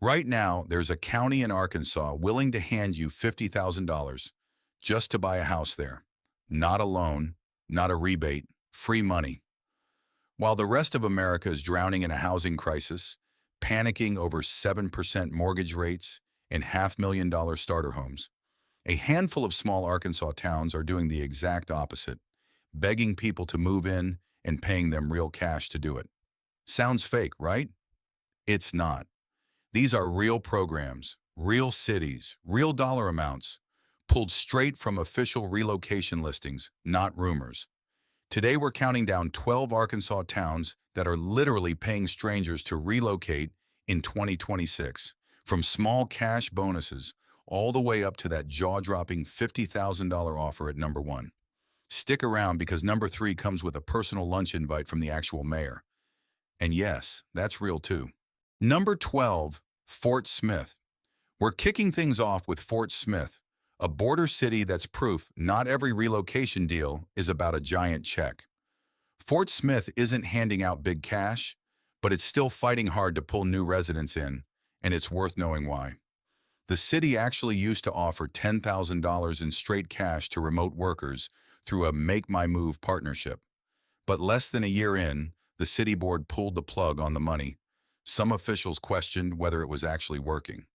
Right now, there's a county in Arkansas willing to hand you $50,000 just to buy a house there. Not a loan, not a rebate, free money. While the rest of America is drowning in a housing crisis, panicking over 7% mortgage rates and $500,000 starter homes, a handful of small Arkansas towns are doing the exact opposite, begging people to move in and paying them real cash to do it. Sounds fake, right? It's not. These are real programs, real cities, real dollar amounts, pulled straight from official relocation listings, not rumors. Today we're counting down 12 Arkansas towns that are literally paying strangers to relocate in 2026, from small cash bonuses all the way up to that jaw-dropping $50,000 offer at number one. Stick around because number three comes with a personal lunch invite from the actual mayor. And yes, that's real too. Number 12, Fort Smith. We're kicking things off with Fort Smith, a border city that's proof not every relocation deal is about a giant check. Fort Smith isn't handing out big cash, but it's still fighting hard to pull new residents in, and it's worth knowing why. The city actually used to offer $10,000 in straight cash to remote workers through a Make My Move partnership. But less than a year in, the city board pulled the plug on the money. Some officials questioned whether it was actually working.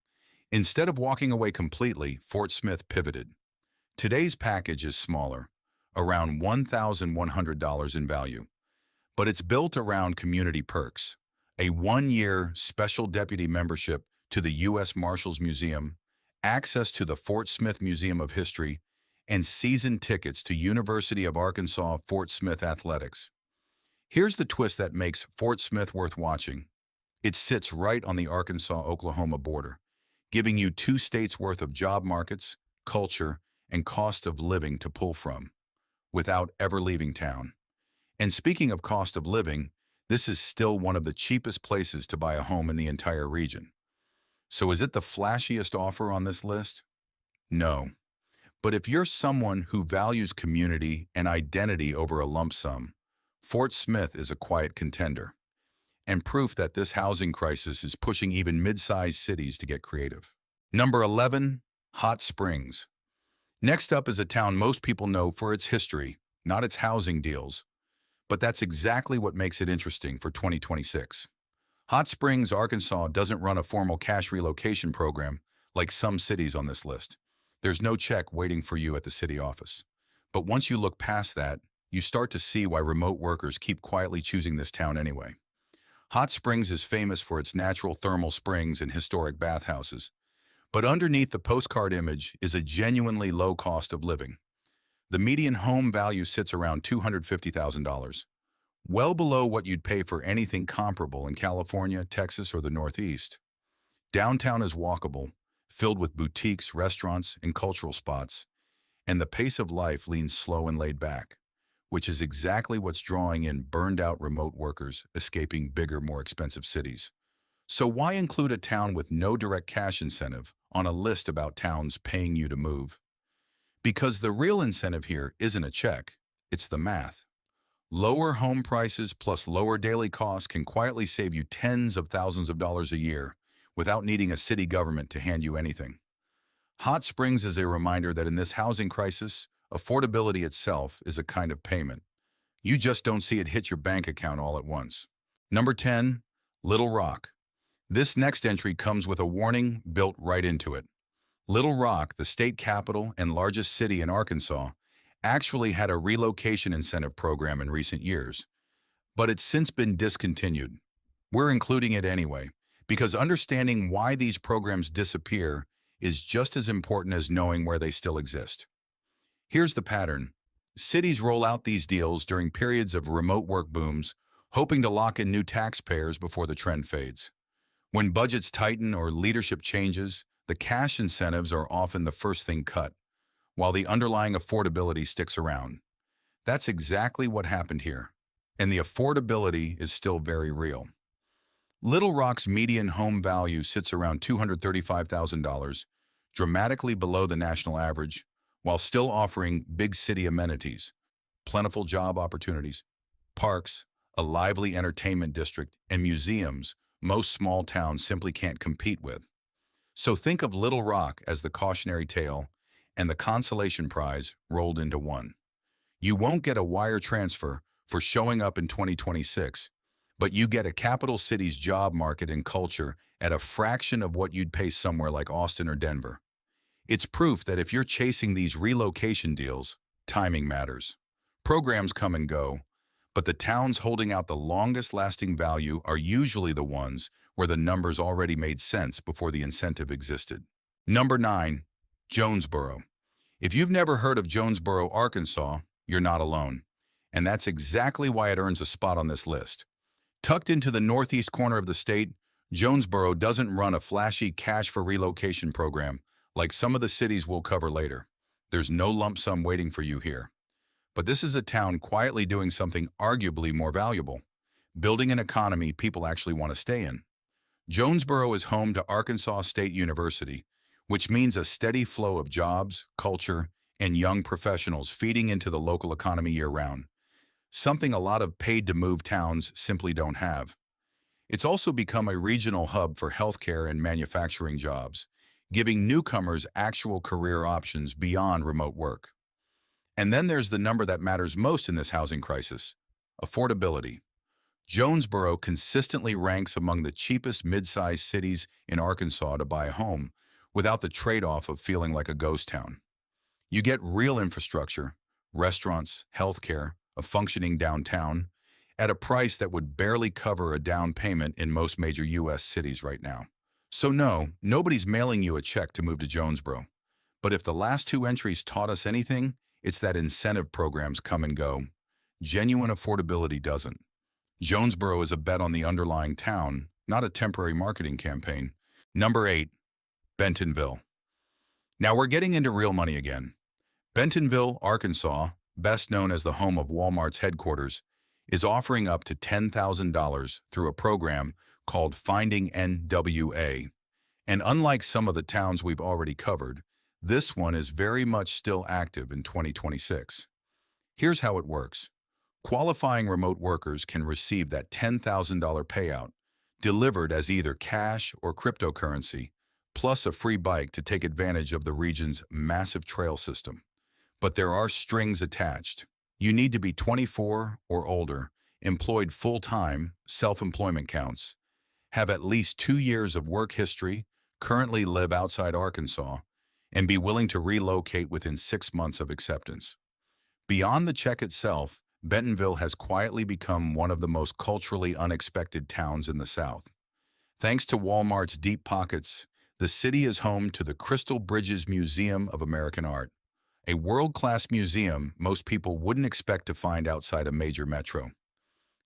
Instead of walking away completely, Fort Smith pivoted. Today's package is smaller, around $1,100 in value, but it's built around community perks, a one-year special deputy membership to the U.S. Marshals Museum, access to the Fort Smith Museum of History, and season tickets to University of Arkansas Fort Smith Athletics. Here's the twist that makes Fort Smith worth watching. It sits right on the Arkansas-Oklahoma border, giving you two states' worth of job markets, culture, and cost of living to pull from, without ever leaving town. And speaking of cost of living, this is still one of the cheapest places to buy a home in the entire region. So is it the flashiest offer on this list? No. But if you're someone who values community and identity over a lump sum, Fort Smith is a quiet contender, and proof that this housing crisis is pushing even mid-sized cities to get creative. Number 11, Hot Springs. Next up is a town most people know for its history, not its housing deals. But that's exactly what makes it interesting for 2026. Hot Springs, Arkansas doesn't run a formal cash relocation program like some cities on this list. There's no check waiting for you at the city office. But once you look past that, you start to see why remote workers keep quietly choosing this town anyway. Hot Springs is famous for its natural thermal springs and historic bathhouses. But underneath the postcard image is a genuinely low cost of living. The median home value sits around $250,000, well below what you'd pay for anything comparable in California, Texas, or the Northeast. Downtown is walkable, filled with boutiques, restaurants, and cultural spots, and the pace of life leans slow and laid back, which is exactly what's drawing in burned-out remote workers escaping bigger, more expensive cities. So why include a town with no direct cash incentive on a list about towns paying you to move? Because the real incentive here isn't a check, it's the math. Lower home prices plus lower daily costs can quietly save you tens of thousands of dollars a year without needing a city government to hand you anything. Hot Springs is a reminder that in this housing crisis, affordability itself is a kind of payment. You just don't see it hit your bank account all at once. Number 10, Little Rock. This next entry comes with a warning built right into it. Little Rock, the state capital and largest city in Arkansas, actually had a relocation incentive program in recent years, but it's since been discontinued. We're including it anyway, because understanding why these programs disappear is just as important as knowing where they still exist. Here's the pattern. Cities roll out these deals during periods of remote work booms, hoping to lock in new taxpayers before the trend fades. When budgets tighten or leadership changes, the cash incentives are often the first thing cut, while the underlying affordability sticks around. That's exactly what happened here, and the affordability is still very real. Little Rock's median home value sits around $235,000, dramatically below the national average, while still offering big city amenities, plentiful job opportunities, parks, a lively entertainment district, and museums most small towns simply can't compete with. So think of Little Rock as the cautionary tale and the consolation prize rolled into one. You won't get a wire transfer for showing up in 2026, but you get a capital city's job market and culture at a fraction of what you'd pay somewhere like Austin or Denver. It's proof that if you're chasing these relocation deals, timing matters. Programs come and go, but the towns holding out the longest lasting value are usually the ones where the numbers already made sense before the incentive existed. Number 9. Jonesboro. If you've never heard of Jonesboro, Arkansas, you're not alone. And that's exactly why it earns a spot on this list. Tucked into the northeast corner of the state, Jonesboro doesn't run a flashy cash for relocation program like some of the cities we'll cover later. There's no lump sum waiting for you here. But this is a town quietly doing something arguably more valuable, building an economy people actually want to stay in. Jonesboro is home to Arkansas State University, which means a steady flow of jobs, culture, and young professionals feeding into the local economy year-round, something a lot of paid-to-move towns simply don't have. It's also become a regional hub for healthcare and manufacturing jobs, giving newcomers actual career options beyond remote work. And then there's the number that matters most in this housing crisis: affordability. Jonesboro consistently ranks among the cheapest mid-sized cities in Arkansas to buy a home without the trade-off of feeling like a ghost town. You get real infrastructure, restaurants, healthcare, a functioning downtown, at a price that would barely cover a down payment in most major U.S. cities right now. So no, nobody's mailing you a check to move to Jonesboro. But if the last two entries taught us anything, it's that incentive programs come and go. Genuine affordability doesn't. Jonesboro is a bet on the underlying town, not a temporary marketing campaign. Number 8. Bentonville. Now we're getting into real money again. Bentonville, Arkansas, best known as the home of Walmart's headquarters, is offering up to $10,000 through a program called Finding NWA. And unlike some of the towns we've already covered, this one is very much still active in 2026. Here's how it works. Qualifying remote workers can receive that $10,000 payout, delivered as either cash or cryptocurrency, plus a free bike to take advantage of the region's massive trail system. But there are strings attached. You need to be 24 or older, employed full-time, self-employment counts, have at least 2 years of work history, currently live outside Arkansas, and be willing to relocate within 6 months of acceptance. Beyond the check itself, Bentonville has quietly become one of the most culturally unexpected towns in the South. Thanks to Walmart's deep pockets, the city is home to the Crystal Bridges Museum of American Art, a world-class museum most people wouldn't expect to find outside a major metro.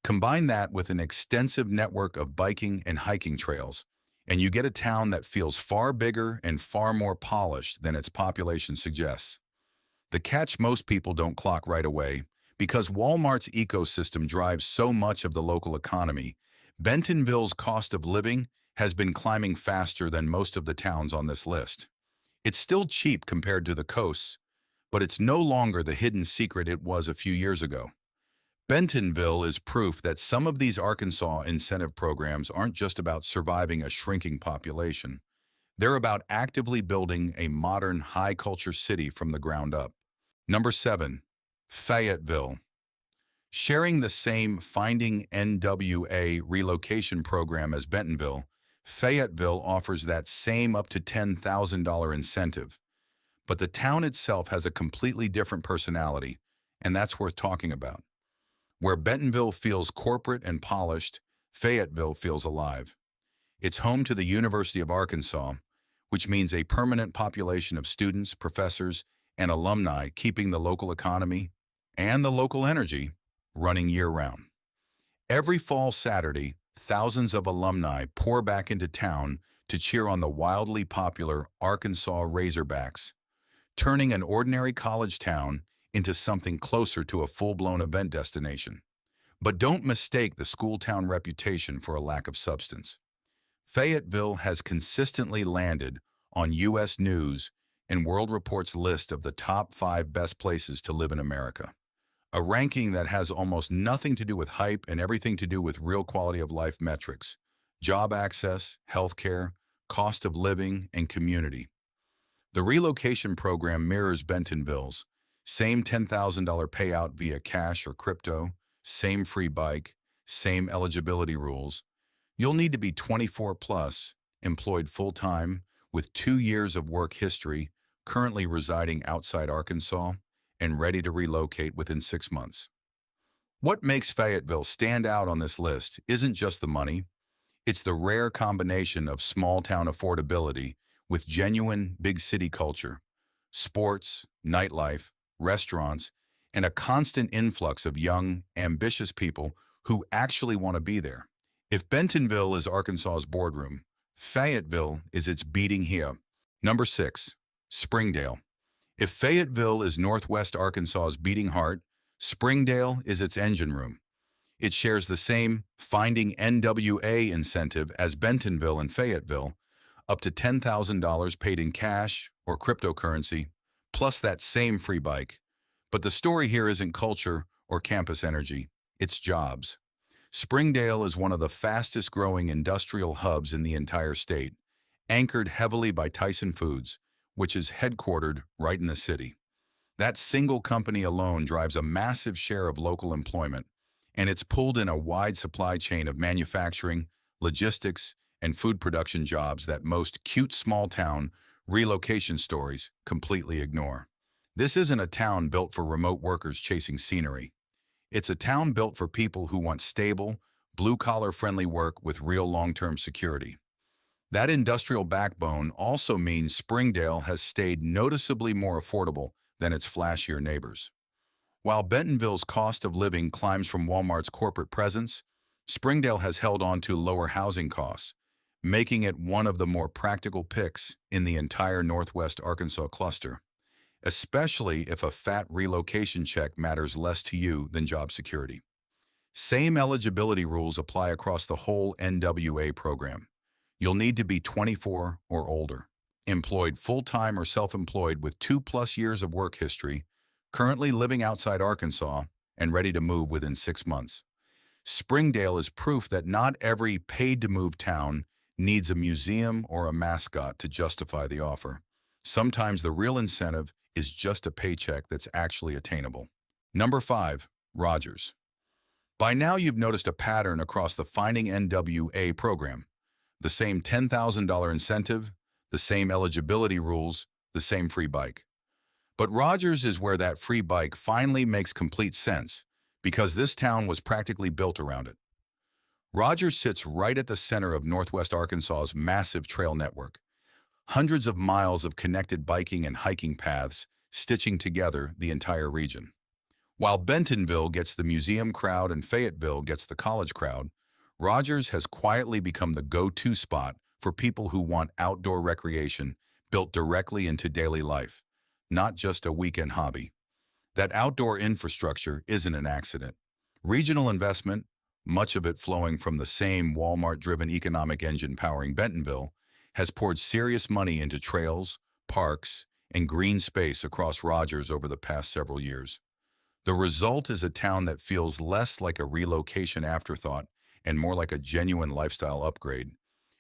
Combine that with an extensive network of biking and hiking trails, and you get a town that feels far bigger and far more polished than its population suggests. The catch most people don't clock right away: because Walmart's ecosystem drives so much of the local economy, Bentonville's cost of living has been climbing faster than most of the towns on this list. It's still cheap compared to the coasts, but it's no longer the hidden secret it was a few years ago. Bentonville is proof that some of these Arkansas incentive programs aren't just about surviving a shrinking population. They're about actively building a modern, high-culture city from the ground up. Number 7. Fayetteville. Sharing the same Finding NWA relocation program as Bentonville, Fayetteville offers that same up to $10,000 incentive. But the town itself has a completely different personality, and that's worth talking about. Where Bentonville feels corporate and polished, Fayetteville feels alive. It's home to the University of Arkansas, which means a permanent population of students, professors, and alumni keeping the local economy and the local energy running year-round. Every fall Saturday, thousands of alumni pour back into town to cheer on the wildly popular Arkansas Razorbacks, turning an ordinary college town into something closer to a full-blown event destination. But don't mistake the school town reputation for a lack of substance. Fayetteville has consistently landed on U.S. News and World Report's list of the top 5 best places to live in America, a ranking that has almost nothing to do with hype and everything to do with real quality of life metrics. job access, healthcare, cost of living, and community. The relocation program mirrors Bentonville's. Same $10,000 payout via cash or crypto, same free bike, same eligibility rules. You'll need to be 24 plus, employed full-time, with 2 years of work history, currently residing outside Arkansas, and ready to relocate within 6 months. What makes Fayetteville stand out on this list isn't just the money, it's the rare combination of small-town affordability with genuine big city culture, sports, nightlife, restaurants, and a constant influx of young, ambitious people who actually want to be there. If Bentonville is Arkansas's boardroom, Fayetteville is its beating here. Number 6. Springdale. If Fayetteville is Northwest Arkansas's beating heart, Springdale is its engine room. It shares the same Finding NWA incentive as Bentonville and Fayetteville, up to $10,000 paid in cash or cryptocurrency, plus that same free bike. But the story here isn't culture or campus energy, it's jobs. Springdale is one of the fastest growing industrial hubs in the entire state, anchored heavily by Tyson Foods, which is headquartered right in the city. That single company alone drives a massive share of local employment, and it's pulled in a wide supply chain of manufacturing, logistics, and food production jobs that most cute small-town relocation stories completely ignore. This isn't a town built for remote workers chasing scenery. It's a town built for people who want stable, blue-collar friendly work with real long-term security. That industrial backbone also means Springdale has stayed noticeably more affordable than its flashier neighbors. While Bentonville's cost of living climbs from Walmart's corporate presence, Springdale has held on to lower housing costs, making it one of the more practical picks in the entire Northwest Arkansas cluster, especially if a fat relocation check matters less to you than job security. Same eligibility rules apply across the whole NWA program. You'll need to be 24 or older, employed full-time or self-employed with 2+ years of work history, currently living outside Arkansas, and ready to move within 6 months. Springdale is proof that not every paid-to-move town needs a museum or a mascot to justify the offer. Sometimes the real incentive is just a paycheck that's actually attainable. Number 5. Rogers. By now you've noticed a pattern across the Finding NWA program. The same $10,000 incentive, the same eligibility rules, the same free bike. But Rogers is where that free bike finally makes complete sense, because this town was practically built around it. Rogers sits right at the center of Northwest Arkansas's massive trail network. Hundreds of miles of connected biking and hiking paths stitching together the entire region. While Bentonville gets the museum crowd and Fayetteville gets the college crowd, Rogers has quietly become the go-to spot for people who want outdoor recreation built directly into daily life, not just a weekend hobby. That outdoor infrastructure isn't an accident. Regional investment, much of it flowing from the same Walmart-driven economic engine powering Bentonville, has poured serious money into trails, parks, and green space across Rogers over the past several years. The result is a town that feels less like a relocation afterthought and more like a genuine lifestyle upgrade,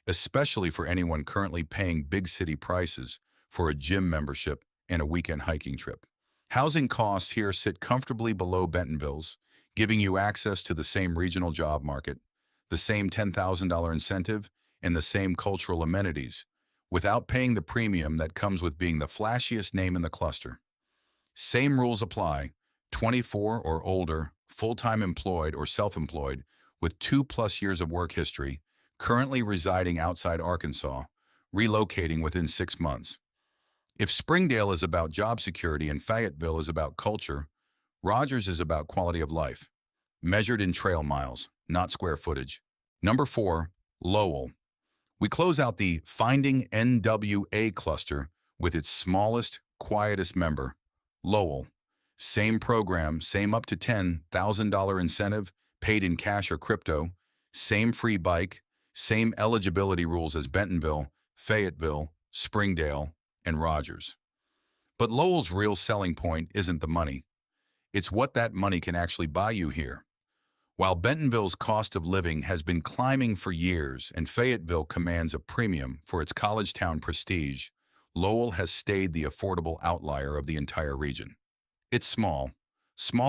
especially for anyone currently paying big city prices for a gym membership and a weekend hiking trip. Housing costs here sit comfortably below Bentonville's, giving you access to the same regional job market, the same $10,000 incentive, and the same cultural amenities, without paying the premium that comes with being the flashiest name in the cluster. Same rules apply: 24 or older, full-time employed or self-employed, with 2+ years of work history, currently residing outside Arkansas, relocating within 6 months. If Springdale is about job security and Fayetteville is about culture, Rogers is about quality of life, measured in trail miles, not square footage. Number 4. Lowell. We close out the Finding NWA cluster with its smallest, quietest member, Lowell. Same program, same up to $10,000 incentive, paid in cash or crypto, same free bike, same eligibility rules as Bentonville, Fayetteville, Springdale, and Rogers. But Lowell's real selling point isn't the money. It's what that money can actually buy you here. While Bentonville's cost of living has been climbing for years and Fayetteville commands a premium for its college town prestige, Lowell has stayed the affordable outlier of the entire region. It's small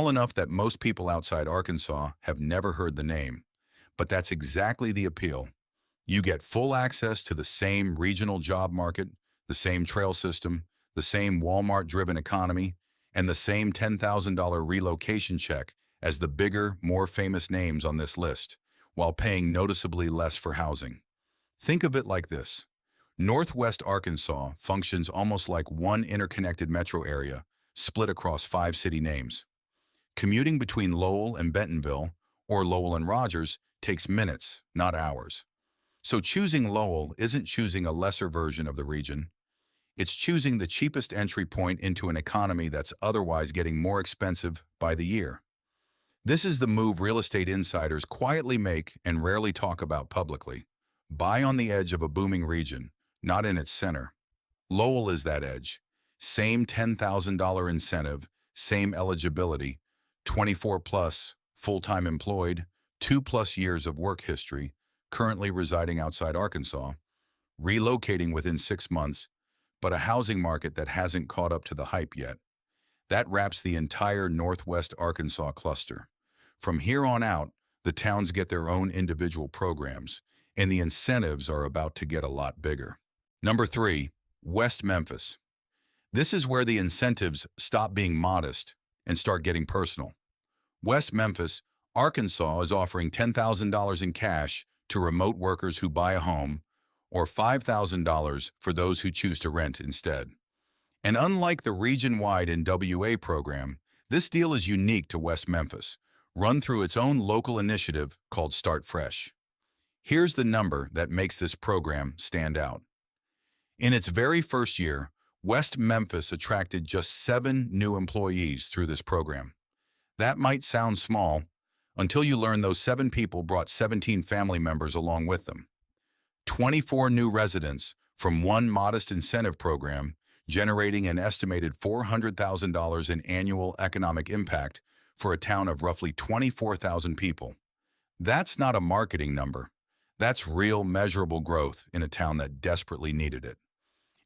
enough that most people outside Arkansas have never heard the name, but that's exactly the appeal. You get full access to the same regional job market, the same trail system, the same Walmart-driven economy, and the same $10,000 relocation check as the bigger, more famous names on this list, while paying noticeably less for housing. Think of it like this. Northwest Arkansas functions almost like one interconnected metro area, split across 5 city names. Commuting between Lowell and Bentonville, or Lowell and Rogers, takes minutes, not hours. So choosing Lowell isn't choosing a lesser version of the region. It's choosing the cheapest entry point into an economy that's otherwise getting more expensive by the year. This is the move real estate insiders quietly make and rarely talk about publicly. Buy on the edge of a booming region, not in its center. Lowell is that edge. Same $10,000 incentive, same eligibility, 24 plus, full-time employed, 2+ years of work history, currently residing outside Arkansas, relocating within 6 months, but a housing market that hasn't caught up to the hype yet. That wraps the entire Northwest Arkansas cluster. From here on out, the towns get their own individual programs, and the incentives are about to get a lot bigger. Number 3, West Memphis. This is where the incentives stop being modest and start getting personal. West Memphis, Arkansas is offering $10,000 in cash to remote workers who buy a home, or $5,000 for those who choose to rent instead. And unlike the region-wide NWA program, this deal is unique to West Memphis, run through its own local initiative called Start Fresh. Here's the number that makes this program stand out. In its very first year, West Memphis attracted just 7 new employees through this program. That might sound small, until you learn those 7 people brought 17 family members along with them. 24 new residents from one modest incentive program, generating an estimated $400,000 in annual economic impact for a town of roughly 24,000 people. That's not a marketing number. That's real measurable growth in a town that desperately needed it.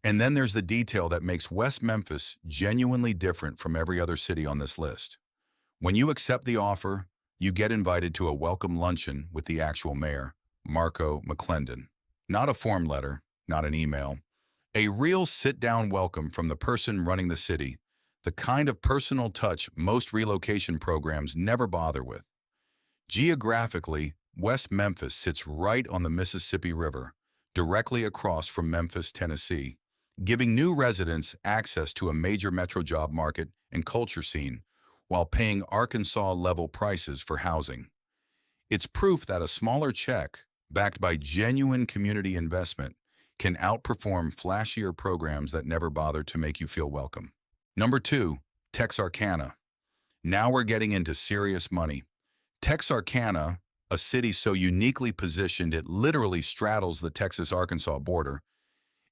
And then there's the detail that makes West Memphis genuinely different from every other city on this list. When you accept the offer, you get invited to a welcome luncheon with the actual mayor, Marco McClendon. Not a form letter, not an email. A real sit-down welcome from the person running the city, the kind of personal touch most relocation programs never bother with. Geographically, West Memphis sits right on the Mississippi River, directly across from Memphis, Tennessee, giving new residents access to a major metro job market and culture scene, while paying Arkansas-level prices for housing. It's proof that a smaller check, backed by genuine community investment, can outperform flashier programs that never bother to make you feel welcome. Number 2, Texarkana. Now we're getting into serious money. Texarkana, a city so uniquely positioned it literally straddles the Texas-Arkansas border,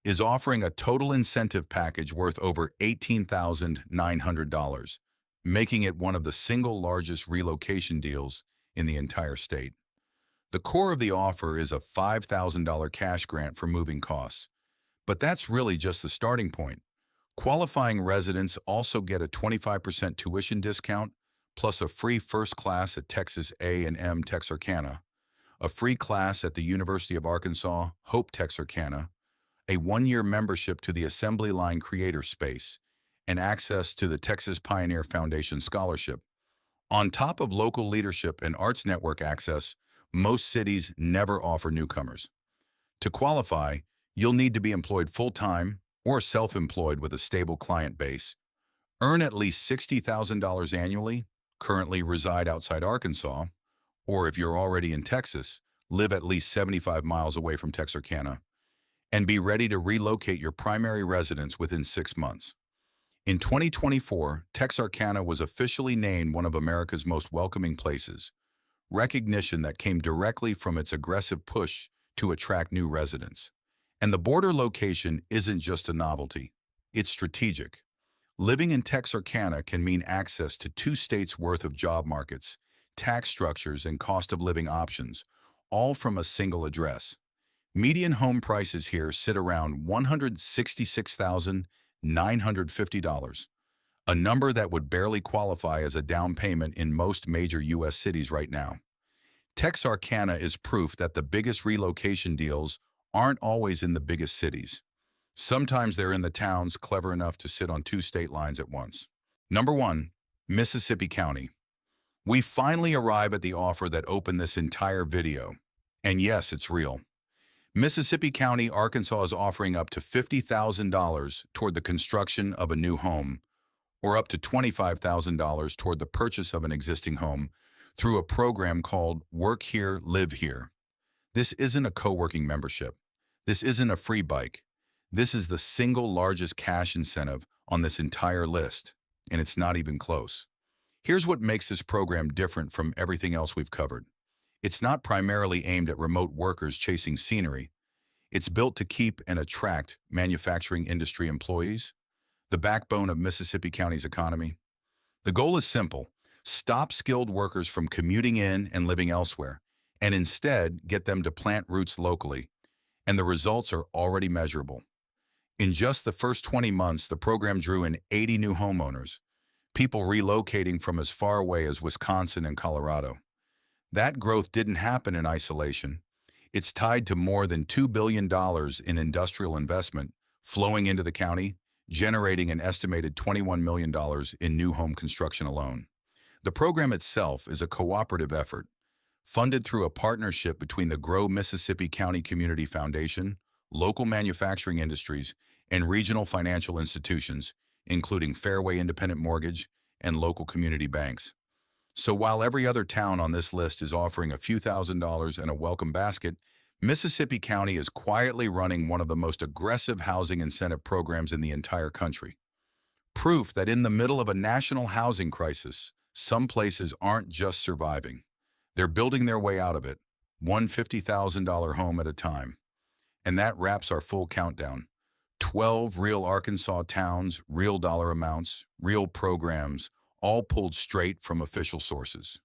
is offering a total incentive package worth over $18,900, making it one of the single largest relocation deals in the entire state. The core of the offer is a $5,000 cash grant for moving costs, but that's really just the starting point. Qualifying residents also get a 25% tuition discount, plus a free first class at Texas A&M Texarkana, a free class at the University of Arkansas Hope Texarkana, a 1-year membership to the Assembly Line Creator Space, and access to the Texas Pioneer Foundation Scholarship. On top of local leadership and arts network access, most cities never offer newcomers. To qualify, you'll need to be employed full-time or self-employed with a stable client base, earn at least $60,000 annually, currently reside outside Arkansas, or if you're already in Texas, live at least 75 miles away from Texarkana, and be ready to relocate your primary residence within 6 months. In 2024, Texarkana was officially named one of America's most welcoming places, recognition that came directly from its aggressive push to attract new residents. And the border location isn't just a novelty, it's strategic. Living in Texarkana can mean access to 2 states' worth of job markets, tax structures, and cost of living options, all from a single address. Median home prices here sit around $166,950, a number that would barely qualify as a down payment in most major U.S. cities right now. Texarkana is proof that the biggest relocation deals aren't always in the biggest cities. Sometimes they're in the towns clever enough to sit on two state lines at once. Number 1, Mississippi County. We finally arrive at the offer that opened this entire video. And yes, it's real. Mississippi County, Arkansas is offering up to $50,000 toward the construction of a new home, or up to $25,000 toward the purchase of an existing home through a program called Work Here, Live Here. This isn't a co-working membership. This isn't a free bike. This is the single largest cash incentive on this entire list, and it's not even close. Here's what makes this program different from everything else we've covered. It's not primarily aimed at remote workers chasing scenery. It's built to keep and attract manufacturing industry employees, the backbone of Mississippi County's economy. The goal is simple: stop skilled workers from commuting in and living elsewhere, and instead get them to plant roots locally. And the results are already measurable. In just the first 20 months, the program drew in 80 new homeowners, people relocating from as far away as Wisconsin and Colorado. That growth didn't happen in isolation. It's tied to more than $2 billion in industrial investment flowing into the county, generating an estimated $21 million in new home construction alone. The program itself is a cooperative effort, funded through a partnership between the Grow Mississippi County Community Foundation, local manufacturing industries, and regional financial institutions, including Fairway Independent Mortgage and local community banks. So while every other town on this list is offering a few $1,000s and a welcome basket, Mississippi County is quietly running one of the most aggressive housing incentive programs in the entire country. Proof that in the middle of a national housing crisis, some places aren't just surviving. They're building their way out of it, one $50,000 home at a time. And that wraps our full countdown. 12 real Arkansas towns, real dollar amounts, real programs, all pulled straight from official sources.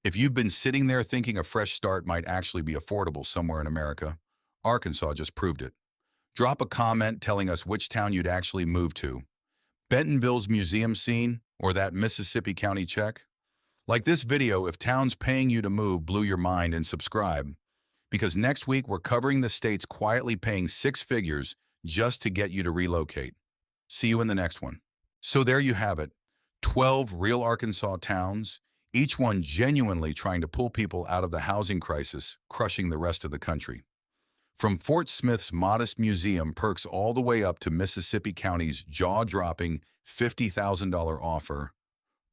If you've been sitting there thinking a fresh start might actually be affordable somewhere in America, Arkansas just proved it. Drop a comment telling us which town you'd actually move to. Bentonville's museum scene or that Mississippi County check? Like this video if towns paying you to move blew your mind, and subscribe, because next week we're covering the states quietly paying six figures just to get you to relocate. See you in the next one. So there you have it. 12 real Arkansas towns, each one genuinely trying to pull people out of the housing crisis, crushing the rest of the country. From Fort Smith's modest museum perks all the way up to Mississippi County's jaw-dropping $50,000 offer,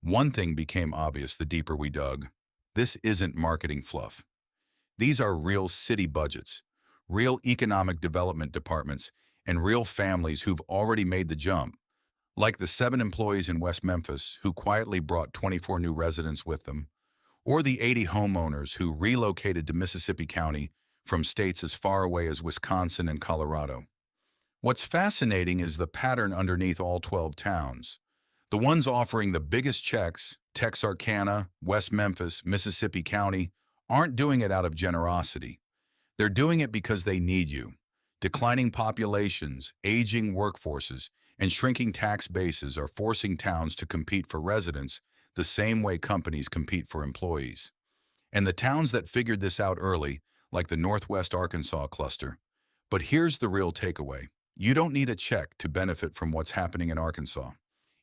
one thing became obvious the deeper we dug. This isn't marketing fluff. These are real city budgets, real economic development departments, and real families who've already made the jump. Like the 7 employees in West Memphis who quietly brought 24 new residents with them, or the 80 homeowners who relocated to Mississippi County from states as far away as Wisconsin and Colorado. What's fascinating is the pattern underneath all 12 towns. The ones offering the biggest checks, Texarkana, West Memphis, Mississippi County, aren't doing it out of generosity. They're doing it because they need you. Declining populations, aging workforces, and shrinking tax bases are forcing towns to compete for residents the same way companies compete for employees. And the towns that figured this out early, like the Northwest Arkansas cluster. But here's the real takeaway. You don't need a check to benefit from what's happening in Arkansas.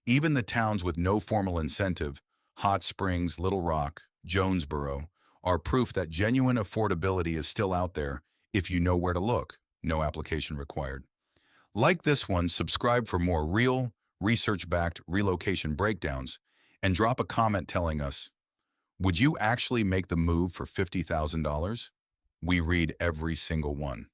Even the towns with no formal incentive, Hot Springs, Little Rock, Jonesboro, are proof that genuine affordability is still out there if you know where to look. No application required. Like this one, subscribe for more real, research-backed relocation breakdowns, and drop a comment telling us, would you actually make the move for $50,000? We read every single one.